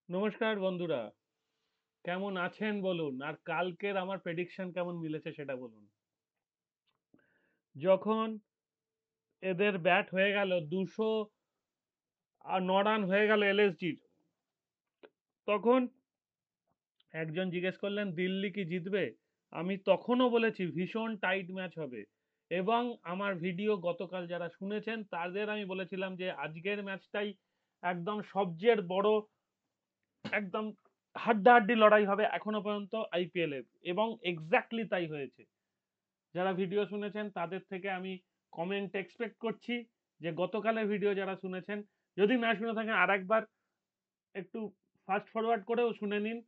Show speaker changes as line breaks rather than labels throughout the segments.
নমস্কার বন্ধুরা, কেমন আছেন বলুন? আর কালকের আমার প্রেডিকশন কেমন মিলেছে সেটা বলুন। যখন এদের ব্যাট হয়ে গেল 209 রান হয়ে গেল এলএসজির, তখন একজন জিজ্ঞেস করলেন দিল্লি কি জিতবে? আমি তখনও বলেছি ভীষণ টাইট ম্যাচ হবে। এবং আমার ভিডিও গতকাল যারা শুনেছেন তাদের আমি বলেছিলাম যে আজকের ম্যাচটাই একদম সবচেয়ে বড়, একদম হাড্ডাহাড্ডি লড়াই হবে এখনো পর্যন্ত আইপিএল এর, এবং এক্স্যাক্টলি তাই হয়েছে। যারা ভিডিও শুনেছেন তাদের থেকে আমি কমেন্ট এক্সপেক্ট করছি যে গতকালের ভিডিও যারা শুনেছেন, যদি না শুনে থাকেন আর একবার একটু ফাস্ট ফরওয়ার্ড করেও শুনে নিন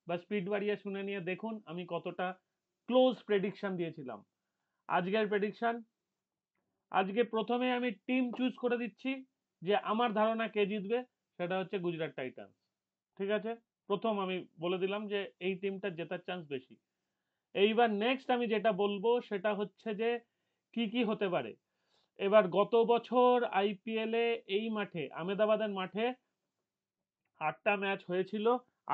বা স্পিড বাড়িয়ে শুনে নিয়ে দেখুন আমি কতটা ক্লোজ প্রেডিকশন দিয়েছিলাম। আজকের প্রেডিকশন, আজকে প্রথমে আমি টিম চুজ করে দিচ্ছি যে আমার ধারণা কে জিতবে, সেটা হচ্ছে গুজরাট টাইটান্স। ঠিক আছে, প্রথম আমি বলে দিলাম যে এই টিমটা জেতার চান্স বেশি। এইবার নেক্সট আমি যেটা বলবো সেটা হচ্ছে যে কি কি হতে পারে। এবার গত বছর আইপিএল এ এই মাঠে, আহমেদাবাদের মাঠে 8টা ম্যাচ হয়েছিল।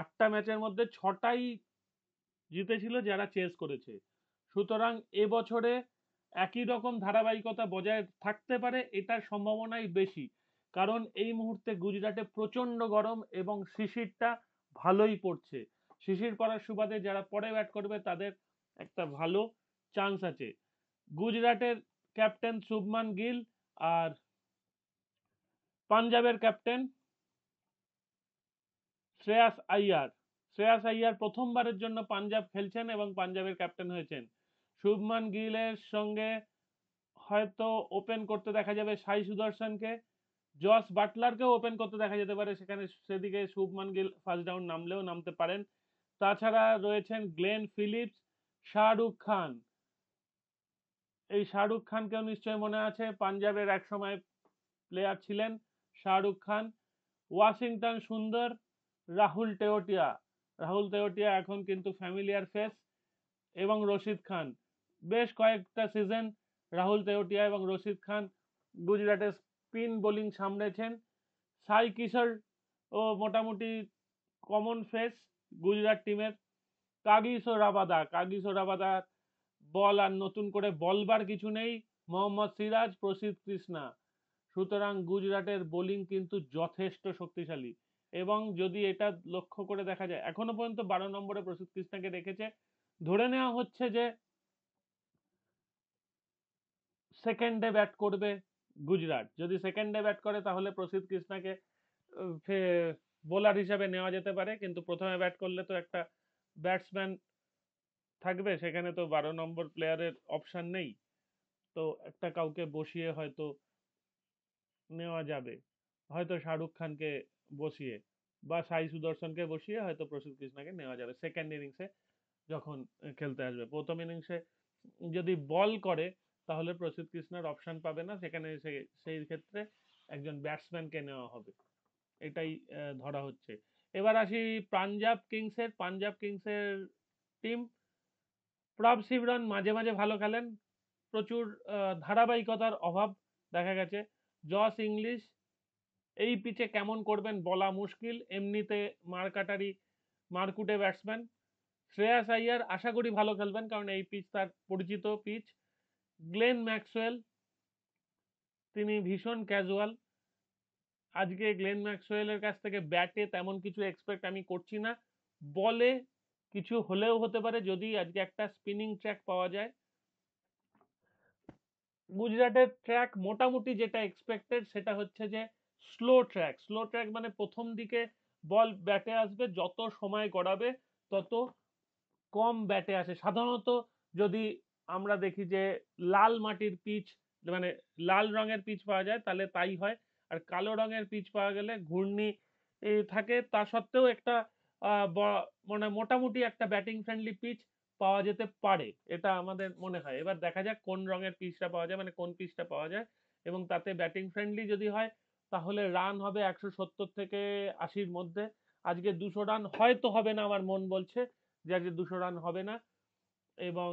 8টা ম্যাচের মধ্যে 6টাই জিতেছিল যারা চেস করেছে। সুতরাং এবছরে একই রকম ধারাবাহিকতা বজায় থাকতে পারে, এটার সম্ভাবনাই বেশি। কারণ এই মুহূর্তে গুজরাটে প্রচন্ড গরম এবং শিশিরটা ভালোই পড়ছে। শিশির পড়ার সুবাদে যারা পরে ব্যাট করবে তাদের একটা ভালো চান্স আছে। গুজরাটের ক্যাপ্টেন শুভমান গিল আর পাঞ্জাবের ক্যাপ্টেন শ্রেয়াস আইয়ার প্রথমবারের জন্য পাঞ্জাব খেলছেন এবং পাঞ্জাবের ক্যাপ্টেন হয়েছেন। শুভমান গিলের সঙ্গে হয়তো ওপেন করতে দেখা যাবে সাই সুদর্শনকে, জস বাটলারকেও ওপেন করতে দেখা যেতে পারে, সেখানে সেদিকে শুভমান গিল ফার্স্ট ডাউন নামলেও নামতে পারেন। তাছাড়া রয়েছেন গ্লেন ফিলিপস, শাহরুখ খান। এই শাহরুখ খানকেও নিশ্চয় মনে আছে, পাঞ্জাবের এক সময় প্লেয়ার ছিলেন শাহরুখ খান। ওয়াশিংটন সুন্দর, রাহুল তেওটিয়া এখন কিন্তু ফ্যামিলিয়ার ফেস, এবং রশিদ খান। বেশ কয়েকটা সিজন রাহুল তেওটিয়া এবং রশিদ খান গুজরাটের স্পিন বোলিং সামলেছেন। সাই কিশোর ও মোটামুটি কমন ফেস গুজরাট টিমের। কাগিসো রাবাদা বল আর নতুন করে বলবার কিছু নেই। মোহাম্মদ সিরাজ, প্রসিদ্ধ কৃষ্ণা। সুতরাং গুজরাটের বোলিং কিন্তু যথেষ্ট শক্তিশালী। এবং যদি এটা লক্ষ্য করে দেখা যায়, এখনো পর্যন্ত 12 নম্বরে প্রসিদ্ধ কৃষ্ণাকে রেখেছে। ধরে নেওয়া হচ্ছে যে সেকেন্ডে ব্যাট করবে গুজরাট। যদি সেকেন্ডে ব্যাট করে তাহলে প্রসিদ্ধ কৃষ্ণাকে বোলার হিসাবে নেওয়া যেতে পারে, কিন্তু প্রথমে ব্যাট করলে তো একটা ব্যাটসম্যান থাকবে, সেখানে তো 12 নম্বর প্লেয়ারের অপশন নেই। তো একটা কাউকে বসিয়ে হয়তো নেওয়া যাবে, হয়তো শাহরুখ খানকে বসিয়ে বা সাই সুদর্শনকে বসিয়ে হয়তো প্রসিদ্ধ কৃষ্ণাকে নেওয়া যাবে সেকেন্ড ইনিংসে যখন খেলতে আসবে। প্রথম ইনিংসে যদি বল করে তাহলে প্রসিদ্ধ কৃষ্ণার অপশন পাবে না, সেখানে সেই ক্ষেত্রে একজন ব্যাটসম্যানকে নেওয়া হবে, এটাই ধরা হচ্ছে। এবার আসি পাঞ্জাব কিংসের টিম। প্রভ সিমরন মাঝে মাঝে ভালো খেলেন, প্রচুর ধারাবাহিকতার অভাব দেখা গেছে। জস ইংলিশ এই পিচে কেমন করবেন বলা মুশকিল, এমনিতে মারকুটে ব্যাটসম্যান। শ্রেয়াস আইয়ার আশা করি ভালো খেলবেন, কারণ এই পিচ তার পরিচিত পিচ। গ্লেন ম্যাক্সওয়েল, তিনি ভীষণ ক্যাজুয়াল। আজকে গ্লেন ম্যাক্সওয়েলের কাছ থেকে ব্যাটে তেমন কিছু এক্সপেক্ট আমি করছি না। বলে কিছু হলেও হতে পারে যদি আজকে একটা স্পিনিং ট্র্যাক পাওয়া যায়। গুজরাটের ট্র্যাক মোটামুটি যেটা এক্সপেক্টেড সেটা হচ্ছে যে স্লো ট্র্যাক মানে প্রথম দিকে বল ব্যাটে আসবে, যত সময় গড়াবে তত কম ব্যাটে আসে সাধারণত। যদি আমরা দেখি যে লাল মাটির পিচ, মানে লাল রঙের পিচ পাওয়া যায় তাহলে তাই হয়। আর কালো রঙের পিচ পাওয়া গেলে ঘূর্ণি থাকে, তা সত্ত্বেও একটা মানে মোটামুটি একটা ব্যাটিং ফ্রেন্ডলি পিচ পাওয়া যেতে পারে, এটা আমাদের মনে হয়। এবার দেখা যাক কোন রঙের পিচটা পাওয়া যায়, মানে কোন পিচটা পাওয়া যায়, এবং তাতে ব্যাটিং ফ্রেন্ডলি যদি হয় তাহলে রান হবে 170 থেকে 80-র মধ্যে। আজকে 200 রান হয়তো হবে না, আমার মন বলছে যে আজকে 200 রান হবে না। এবং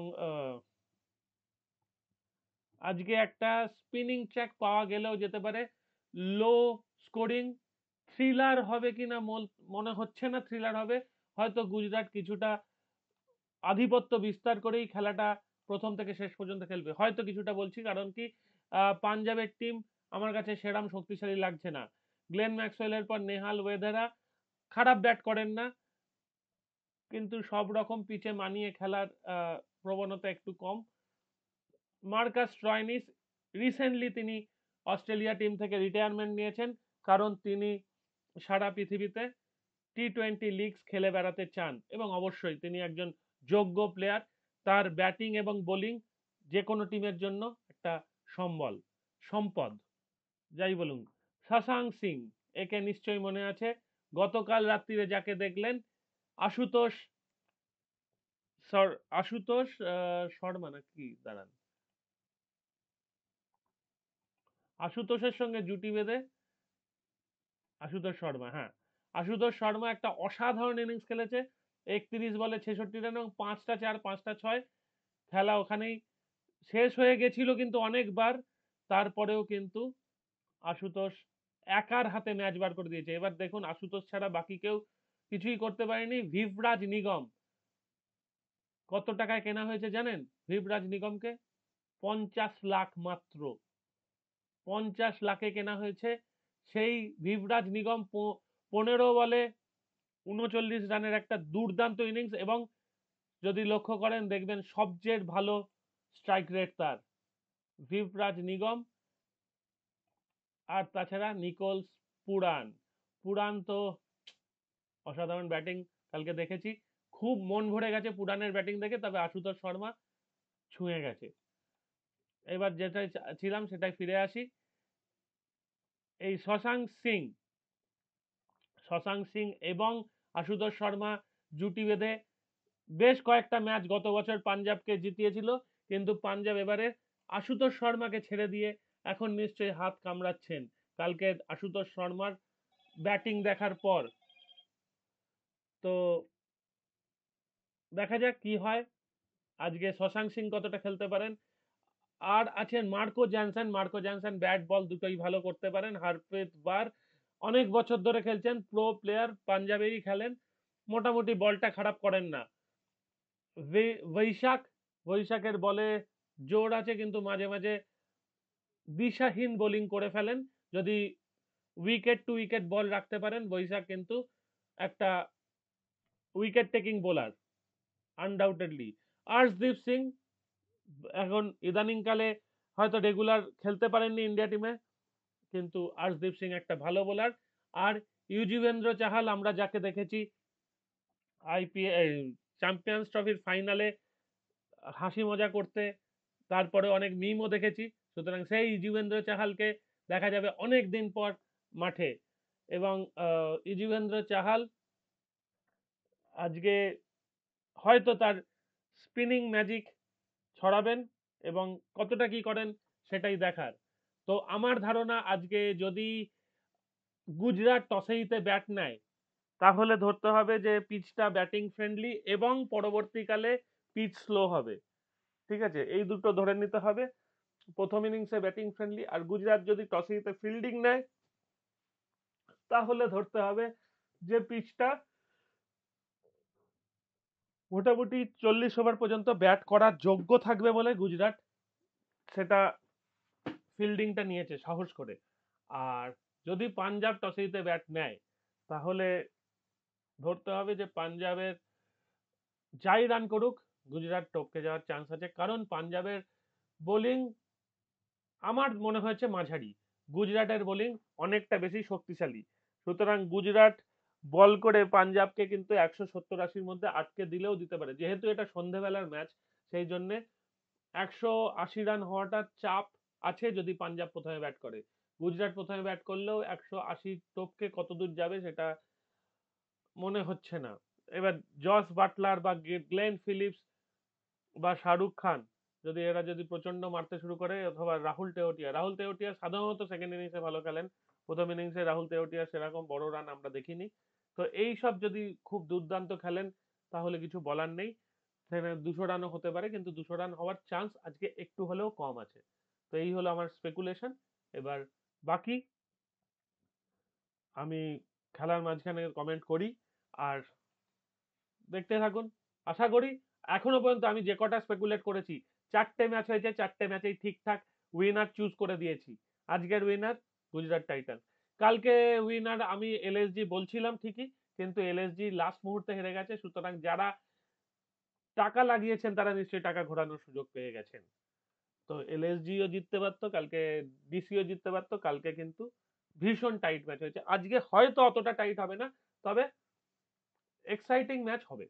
আজকে একটা স্পিনিং ট্র্যাক পাওয়া গেলেও যেতে পারে। লো স্কোরিং থ্রিলার হবে কিনা মনে হচ্ছে না থ্রিলার হবে। হয়তো গুজরাট কিছুটা আধিপত্য বিস্তার করেই খেলাটা প্রথম থেকে শেষ পর্যন্ত খেলবে, হয়তো কিছুটা বলছি, কারণ কি পাঞ্জাবের টিম আমার কাছে সেরাম শক্তিশালী লাগছে না। গ্লেন ম্যাক্সওয়েলের পর নেহাল ওয়েদারা খারাপ ব্যাট করেন না, কিন্তু সব রকম পিচে মানিয়ে খেলার প্রবণতা একটু কম। মার্কাস স্ট্রয়নিস রিসেন্টলি তিনি অস্ট্রেলিয়া টিম থেকে রিটায়ারমেন্ট নিয়েছেন, কারণ তিনি সারা পৃথিবীতে টি-20 লিগস খেলে বেড়াতে চান, এবং অবশ্যই তিনি একজন যোগ্য প্লেয়ার। তার ব্যাটিং এবং বোলিং যে কোনো টিমের জন্য একটা সম্পদ, যাই বলুন। শশাঙ্ক সিং, একে নিশ্চয়ই মনে আছে, গতকাল রাত্রিরে যাকে দেখলেন, আশুতোষ আশুতোষ শর্মা নাকি, দাঁড়ান, আশুতোষের সঙ্গে জুটি বেঁধে আশুতোষ শর্মা, হ্যাঁ, আশুতোষ শর্মা একটা অসাধারণ ইনিংস খেলেছে। 31 বলে 66 রান এবং 5টা 4 5টা 6। খেলা ওখানেই শেষ হয়ে গেছিল কিন্তু অনেকবার, তারপরেও কিন্তু আশুতোষ একার হাতে ম্যাচ বার করে দিয়েছে। এবার দেখুন, আশুতোষ ছাড়া বাকি কেউ কিছুই করতে পারেনি। ভিভরাজ নিগম, কত টাকায় কেনা হয়েছে জানেন ভিভরাজ নিগমকে? 50 লাখ মাত্র, 50 লাখে কেনা হয়েছে। সেই ভিভরাজ নিগম 15 বলে 39 রানের একটা দুর্দান্ত ইনিংস, এবং যদি লক্ষ্য করেন দেখবেন সবচেয়ে ভালো স্ট্রাইক রেট তার, ভিভরাজ নিগম। আর তাছাড়া নিকোলস পুরান, পুরান তো অসাধারণ ব্যাটিং কালকে দেখেছি, খুব মন ভরে গেছে পুরানের ব্যাটিং দেখে। তবে আশুতোষ শর্মা ছুঁয়ে গেছে। এবার যেটাই ছিলাম সেটাই ফিরে আসি। এই শশাঙ্ক সিং এবং আশুতোষ শর্মা জুটি বেঁধে বেশ কয়েকটা ম্যাচ গত বছর পাঞ্জাবকে জিতিয়েছিল, কিন্তু পাঞ্জাব এবারে আশুতোষ শর্মাকে ছেড়ে দিয়ে এখন নিশ্চয়ই হাত কামড়াচ্ছেন কালকে আশুতোষ শর্মার ব্যাটিং দেখার পর। তো দেখা যাক কি হয় আজকে, শশাঙ্ক সিং কতটা খেলতে পারেন। আর আছেন মার্কো জ্যানসন ব্যাট বল দুটোই ভালো করতে পারেন। হারপ্রীত বার অনেক বছর ধরে খেলছেন, প্রো প্লেয়ার, পাঞ্জাবেরই খেলেন, মোটামুটি বলটা খারাপ করেন না। বৈশাখের বলে জোর আছে, কিন্তু মাঝে মাঝে দিশাহীন বোলিং করে ফেলেন। যদি উইকেট টু উইকেট বল রাখতে পারেন, বৈশাখ কিন্তু একটা wicket taking bowler undoubtedly. Arshdeep Singh এখন ইদানিংকালে হয়তো রেগুলার খেলতে পারেননি ইন্ডিয়া টিমে, কিন্তু আর্শদীপ সিং একটা ভালো বোলার। আর ইউজুবেন্দ্র চাহাল, আমরা যাকে দেখেছি আইপিএল চ্যাম্পিয়ন্স ট্রফির ফাইনালে হাসি মজা করতে, তারপরে অনেক মিমও দেখেছি, সুতরাং সেই ইউজুবেন্দ্র চাহালকে দেখা যাবে অনেক দিন পর মাঠে। এবং ইউজুবেন্দ্র চাহাল আজকে হয়তো তার স্পিনিং ম্যাজিক ছড়াবেন, এবং কতটা কি করেন সেটাই দেখার। তো আমার ধারণা আজকে যদি গুজরাট টসে জিতে ব্যাট নেয়, তাহলে ধরতে হবে যে পিচটা ব্যাটিং ফ্রেন্ডলি এবং পরবর্তীকালে পিচ স্লো হবে। ঠিক আছে, এই দুটো ধরে নিতে হবে। প্রথম ইনিংসে ব্যাটিং ফ্রেন্ডলি, আর গুজরাট যদি টসে জিতে ফিল্ডিং নেয়, তাহলে ধরতে হবে যে পিচটা মোটামুটি 40 ওভার পর্যন্ত ব্যাট করার যোগ্য থাকবে বলে গুজরাট সেটা ফিল্ডিংটা নিয়েছে সাহস করে। আর যদি পাঞ্জাব টসে জিতে ব্যাট নেয়, তাহলে ধরতে হবে যে পাঞ্জাবের যাই রান করুক গুজরাট টপকে যাওয়ার চান্স আছে, কারণ পাঞ্জাবের বোলিং আমার মনে হয়েছে মাঝারি, গুজরাটের বোলিং অনেকটা বেশি শক্তিশালী। সুতরাং গুজরাট বল করে পাঞ্জাবকে কিন্তু 170-80-র মধ্যে আটকে দিলেও দিতে পারে। যেহেতু এটা সন্ধেবেলার ম্যাচ, সেই জন্যে 180 রান হওয়াটা চাপ আছে যদি পাঞ্জাব প্রথমে ব্যাট করে। গুজরাট প্রথমে ব্যাট করলেও 180 টপকে কত দূর যাবে সেটা মনে হচ্ছে না। এবার জস বাটলার বা গ্লেন ফিলিপস বা শাহরুখ খান, যদি এরা যদি প্রচন্ড মারতে শুরু করে, অথবা রাহুল তেওটিয়া সাধারণত সেকেন্ড ইনিংসে ভালো খেলেন, প্রথম ইনিংসে রাহুল তেওটিয়া সেরকম বড় রান আমরা দেখিনি। তো এই সব যদি খুব দুর্দান্ত খেলেন, তাহলে কিছু বলার নেই, সেখানে 200 রানও হতে পারে, কিন্তু 200 রান হওয়ার চান্স আজকে একটু হলেও কম আছে। তো এই হলো আমার স্পেকুলেশন। এবার বাকি আমি খেলার মাঝখানে কমেন্ট করি। আর দেখতে থাকুন। আশা করি এখনো পর্যন্ত আমি যে কটা স্পেকুলেট করেছি ৪টে ম্যাচ হয়েছে, ৪টে ম্যাচেই ঠিকঠাক উইনার চুজ করে দিয়েছি। আজকের উইনার গুজরাট টাইটান। কালকে উইনার আমি এলএসজি বলছিলাম ঠিকই, কিন্তু এলএসজি লাস্ট মুহূর্তে হেরে গেছে। সুতরাং যারা টাকা লাগিয়েছেন তারা নিশ্চয়ই টাকা ঘোরানোর সুযোগ পেয়ে গেছেন। তো এলএসজিও জিততে পারতো কালকে, ডিসিও জিততে পারতো কালকে, কিন্তু ভীষণ টাইট ম্যাচ হয়েছে। আজকে হয়তো অতটা টাইট হবে না, তবে এক্সাইটিং ম্যাচ হবে।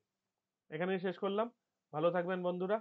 এখানেই শেষ করলাম। ভালো থাকবেন বন্ধুরা।